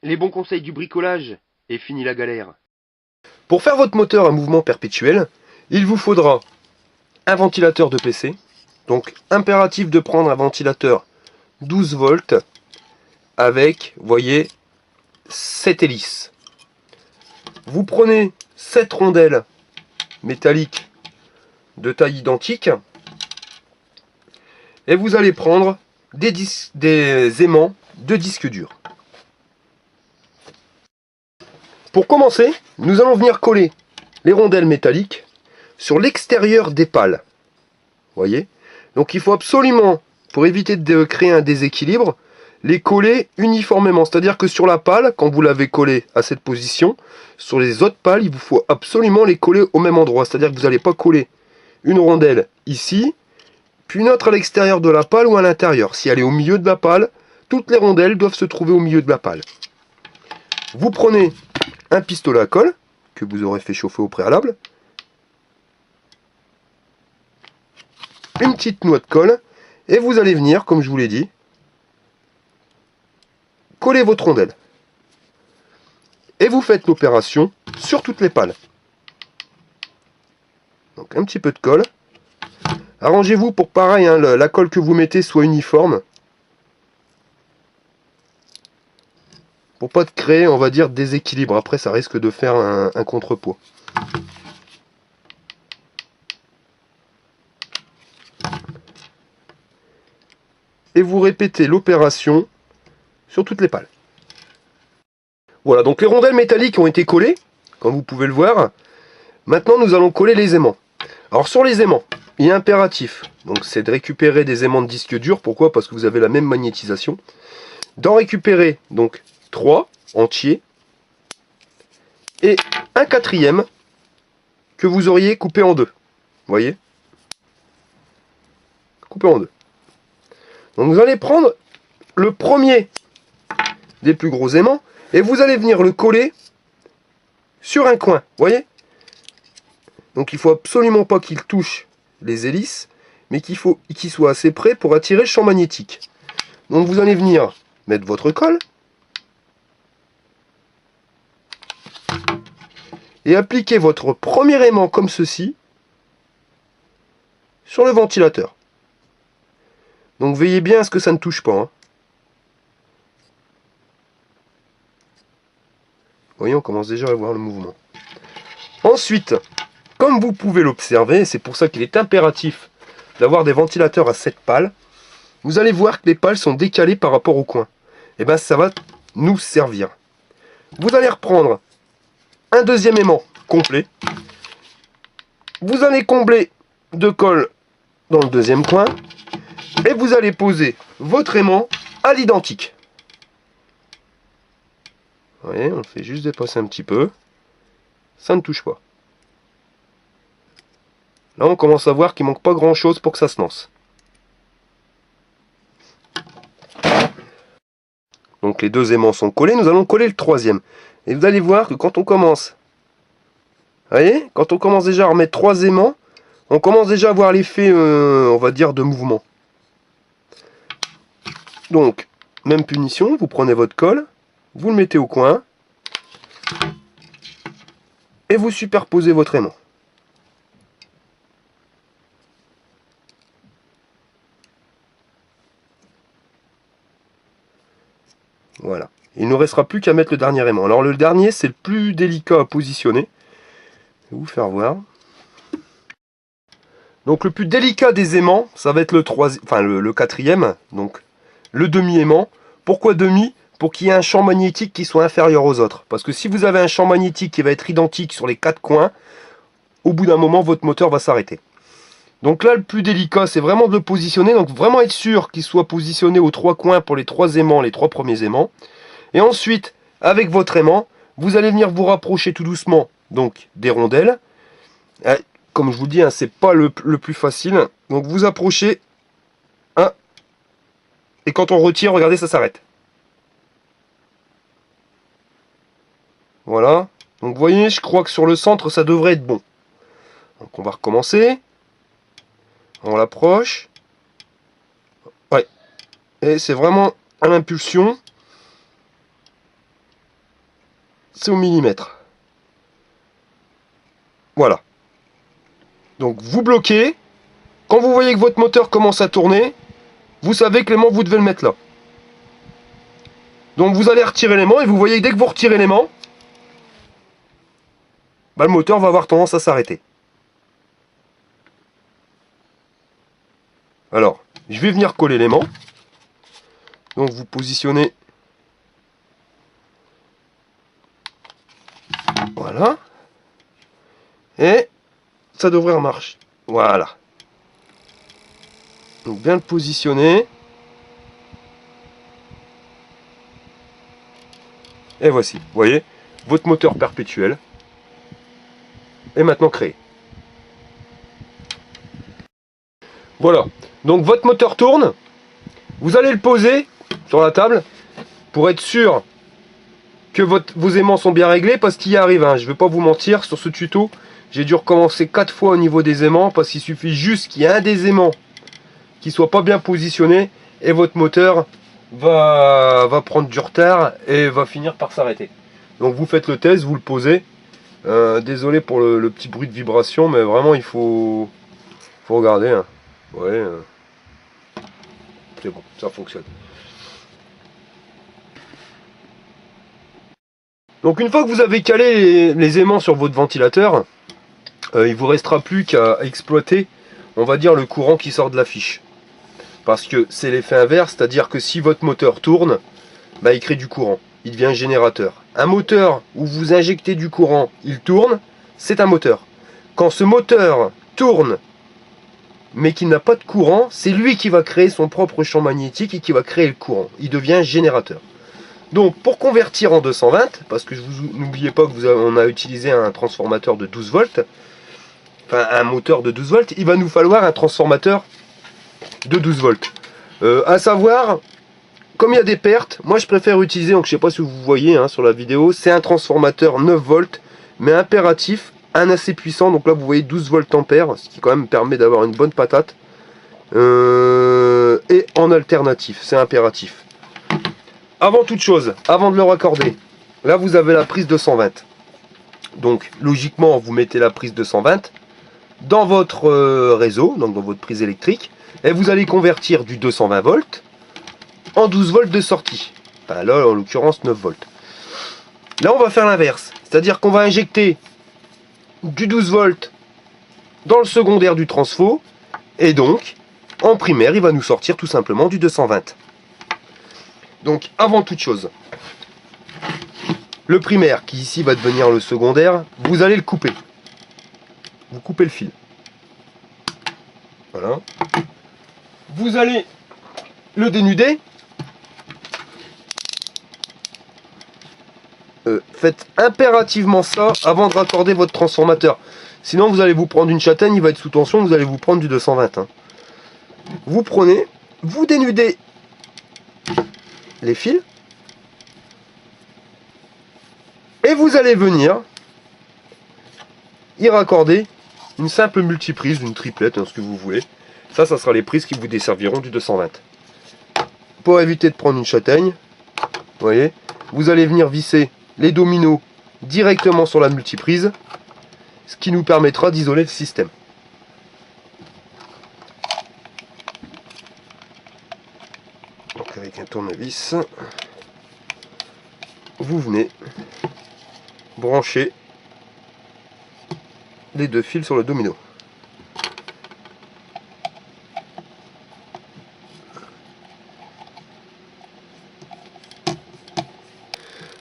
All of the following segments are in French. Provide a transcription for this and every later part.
Les bons conseils du bricolage, et fini la galère. Pour faire votre moteur à mouvement perpétuel, il vous faudra un ventilateur de PC. Donc impératif de prendre un ventilateur 12 volts avec, voyez, 7 hélices. Vous prenez 7 rondelles métalliques de taille identique et vous allez prendre des aimants de disque dur. Pour commencer, nous allons venir coller les rondelles métalliques sur l'extérieur des pales. Voyez? Donc il faut absolument, pour éviter de créer un déséquilibre, les coller uniformément. C'est-à-dire que sur la pale, quand vous l'avez collé à cette position, sur les autres pales, il vous faut absolument les coller au même endroit. C'est-à-dire que vous n'allez pas coller une rondelle ici, puis une autre à l'extérieur de la pale ou à l'intérieur. Si elle est au milieu de la pale, toutes les rondelles doivent se trouver au milieu de la pale. Vous prenez un pistolet à colle, que vous aurez fait chauffer au préalable, une petite noix de colle, et vous allez venir, comme je vous l'ai dit, coller votre rondelle. Et vous faites l'opération sur toutes les pales. Donc un petit peu de colle. Arrangez-vous pour pareil, hein, la colle que vous mettez soit uniforme. Pour pas de créer, on va dire, déséquilibre. Après, ça risque de faire un contrepoids. Et vous répétez l'opération sur toutes les pales. Voilà, donc les rondelles métalliques ont été collées, comme vous pouvez le voir. Maintenant, nous allons coller les aimants. Alors sur les aimants, il est impératif, donc c'est de récupérer des aimants de disque dur. Pourquoi? Parce que vous avez la même magnétisation. D'en récupérer donc 3 entiers et un quatrième que vous auriez coupé en deux. Vous voyez? Coupé en deux. Donc vous allez prendre le premier des plus gros aimants et vous allez venir le coller sur un coin. Vous voyez? Donc il faut absolument pas qu'il touche les hélices, mais qu'il soit assez près pour attirer le champ magnétique. Donc vous allez venir mettre votre colle et appliquer votre premier aimant comme ceci sur le ventilateur. Donc veillez bien à ce que ça ne touche pas. Hein. Vous voyez, on commence déjà à voir le mouvement. Ensuite, comme vous pouvez l'observer, c'est pour ça qu'il est impératif d'avoir des ventilateurs à 7 pales, vous allez voir que les pales sont décalées par rapport au coin. Et bien ça va nous servir. Vous allez reprendre un deuxième aimant complet. Vous allez combler de colle dans le deuxième coin. Et vous allez poser votre aimant à l'identique. Vous voyez, on le fait juste dépasser un petit peu. Ça ne touche pas. Là, on commence à voir qu'il manque pas grand chose pour que ça se lance. Donc les deux aimants sont collés, nous allons coller le troisième. Et vous allez voir que quand on commence, vous voyez, quand on commence déjà à remettre 3 aimants, on commence déjà à voir l'effet, on va dire, de mouvement. Donc, même punition, vous prenez votre colle, vous le mettez au coin, et vous superposez votre aimant. Voilà. Il ne nous restera plus qu'à mettre le dernier aimant. Alors le dernier, c'est le plus délicat à positionner. Je vais vous faire voir. Donc le plus délicat des aimants, ça va être le quatrième, donc le demi-aimant. Pourquoi demi? Pour qu'il y ait un champ magnétique qui soit inférieur aux autres. Parce que si vous avez un champ magnétique qui va être identique sur les 4 coins, au bout d'un moment, votre moteur va s'arrêter. Donc là, le plus délicat, c'est vraiment de le positionner. Donc vraiment être sûr qu'il soit positionné aux 3 coins pour les 3 aimants, les 3 premiers aimants. Et ensuite, avec votre aimant, vous allez venir vous rapprocher tout doucement donc des rondelles. Comme je vous dis, hein, c'est pas le plus facile. Donc vous approchez. Hein, et quand on retire, regardez, ça s'arrête. Voilà. Donc vous voyez, je crois que sur le centre, ça devrait être bon. Donc on va recommencer. On l'approche. Ouais. Et c'est vraiment à l'impulsion. c'est au millimètre. Voilà. Donc vous bloquez. Quand vous voyez que votre moteur commence à tourner, vous savez que l'aimant, vous devez le mettre là. Donc vous allez retirer l'aimant et vous voyez que dès que vous retirez l'aimant, bah, le moteur va avoir tendance à s'arrêter. Alors, je vais venir coller l'aimant. Donc vous positionnez. Voilà. Et ça devrait marcher. Voilà. Donc bien le positionner. Et voici, vous voyez, votre moteur perpétuel est maintenant créé. Voilà, donc votre moteur tourne. Vous allez le poser sur la table pour être sûr que vos aimants sont bien réglés, parce qu'il y arrive, hein, je ne vais pas vous mentir, sur ce tuto, j'ai dû recommencer 4 fois au niveau des aimants, parce qu'il suffit juste qu'il y ait un des aimants qui ne soit pas bien positionné, et votre moteur va prendre du retard et va finir par s'arrêter. Donc vous faites le test, vous le posez. Désolé pour le petit bruit de vibration, mais vraiment il faut regarder. Hein. Ouais, c'est bon, ça fonctionne. Donc une fois que vous avez calé les aimants sur votre ventilateur, il vous restera plus qu'à exploiter, on va dire, le courant qui sort de la fiche. Parce que c'est l'effet inverse, c'est-à-dire que si votre moteur tourne, bah, il crée du courant, il devient un générateur. Un moteur où vous injectez du courant, il tourne, c'est un moteur. Quand ce moteur tourne, mais qu'il n'a pas de courant, c'est lui qui va créer son propre champ magnétique et qui va créer le courant. Il devient un générateur. Donc pour convertir en 220, parce que n'oubliez pas que on a utilisé un transformateur de 12 volts, enfin un moteur de 12 volts, il va nous falloir un transformateur de 12 volts. À savoir, comme il y a des pertes, moi je préfère utiliser, donc je sais pas si vous voyez hein, sur la vidéo, c'est un transformateur 9 volts, mais impératif, un assez puissant, donc là vous voyez 12 volts ampères, ce qui quand même permet d'avoir une bonne patate. Et en alternatif, c'est impératif. Avant toute chose, avant de le raccorder, là vous avez la prise 220. Donc logiquement vous mettez la prise 220 dans votre réseau, donc dans votre prise électrique, et vous allez convertir du 220 volts en 12 volts de sortie. Enfin, là en l'occurrence 9 volts. Là on va faire l'inverse, c'est-à-dire qu'on va injecter du 12 volts dans le secondaire du transfo, et donc en primaire il va nous sortir tout simplement du 220. Donc avant toute chose, le primaire qui ici va devenir le secondaire, vous allez le couper. Vous coupez le fil. Voilà. Vous allez le dénuder. Faites impérativement ça avant de raccorder votre transformateur. Sinon vous allez vous prendre une châtaigne, il va être sous tension, vous allez vous prendre du 220. Hein. Vous prenez, vous dénudez les fils. Et vous allez venir y raccorder une simple multiprise, une triplette, hein, ce que vous voulez. Ça sera les prises qui vous desserviront du 220. Pour éviter de prendre une châtaigne, vous voyez, vous allez venir visser les dominos directement sur la multiprise, ce qui nous permettra d'isoler le système. Donc avec un tournevis, vous venez brancher les deux fils sur le domino.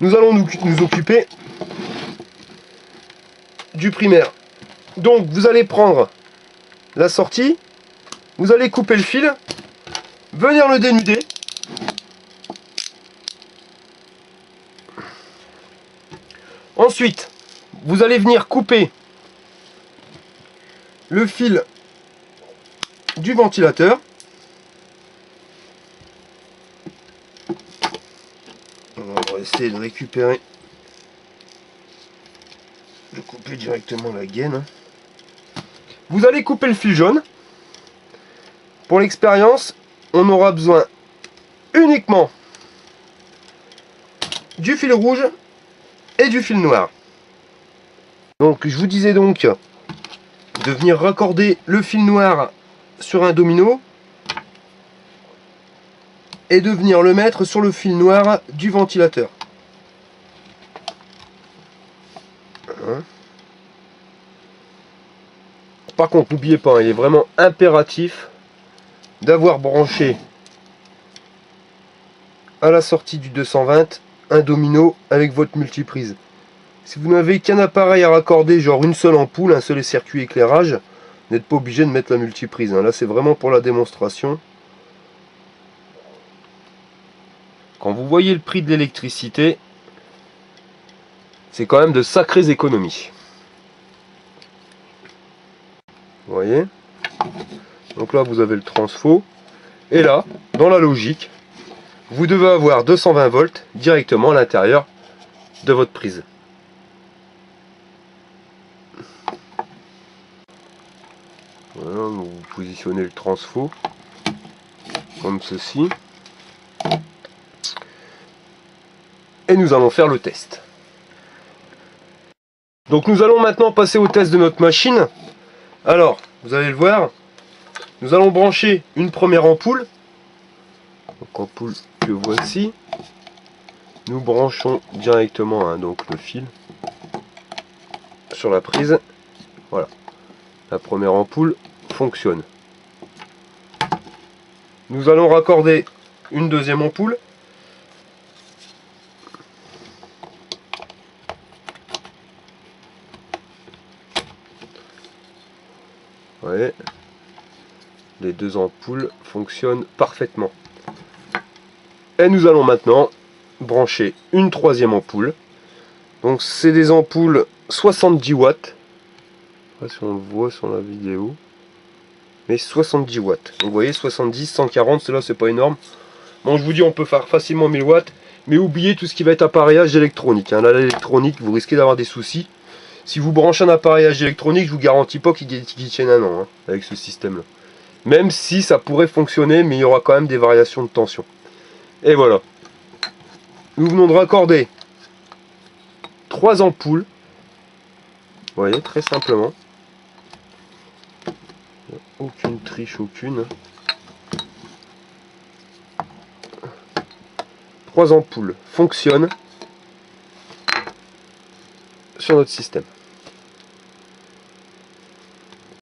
Nous allons nous occuper du primaire. Donc vous allez prendre la sortie, vous allez couper le fil, venir le dénuder. Ensuite, vous allez venir couper le fil du ventilateur. On va essayer de récupérer, de couper directement la gaine. Vous allez couper le fil jaune. Pour l'expérience, on aura besoin uniquement du fil rouge et du fil noir. Donc je vous disais donc de venir raccorder le fil noir sur un domino et de venir le mettre sur le fil noir du ventilateur. Par contre, n'oubliez pas, il est vraiment impératif d'avoir branché à la sortie du 220 un domino avec votre multiprise. Si vous n'avez qu'un appareil à raccorder, genre une seule ampoule, un seul circuit éclairage, vous n'êtes pas obligé de mettre la multiprise. Là, c'est vraiment pour la démonstration. Quand vous voyez le prix de l'électricité, c'est quand même de sacrées économies. Vous voyez? Donc là, vous avez le transfo. Et là, dans la logique, vous devez avoir 220 volts directement à l'intérieur de votre prise. Voilà, vous positionnez le transfo comme ceci. Et nous allons faire le test. Donc nous allons maintenant passer au test de notre machine. Alors, vous allez le voir, nous allons brancher une première ampoule. Donc ampoule que voici. Nous branchons directement donc le fil sur la prise. Voilà. La première ampoule fonctionne. Nous allons raccorder une deuxième ampoule. Vous voyez, les deux ampoules fonctionnent parfaitement. Et nous allons maintenant brancher une troisième ampoule. Donc c'est des ampoules 70 watts. Je sais pas si on le voit sur la vidéo. Mais 70 watts. Donc vous voyez 70, 140, cela c'est pas énorme. Bon, je vous dis on peut faire facilement 1000 watts. Mais oubliez tout ce qui va être appareillage électronique. Là l'électronique, vous risquez d'avoir des soucis. Si vous branchez un appareillage électronique, je vous garantis pas qu'il tienne un an avec ce système là. Même si ça pourrait fonctionner, mais il y aura quand même des variations de tension. Et voilà. Nous venons de raccorder 3 ampoules. Vous voyez, très simplement. Aucune triche, aucune. 3 ampoules fonctionnent sur notre système.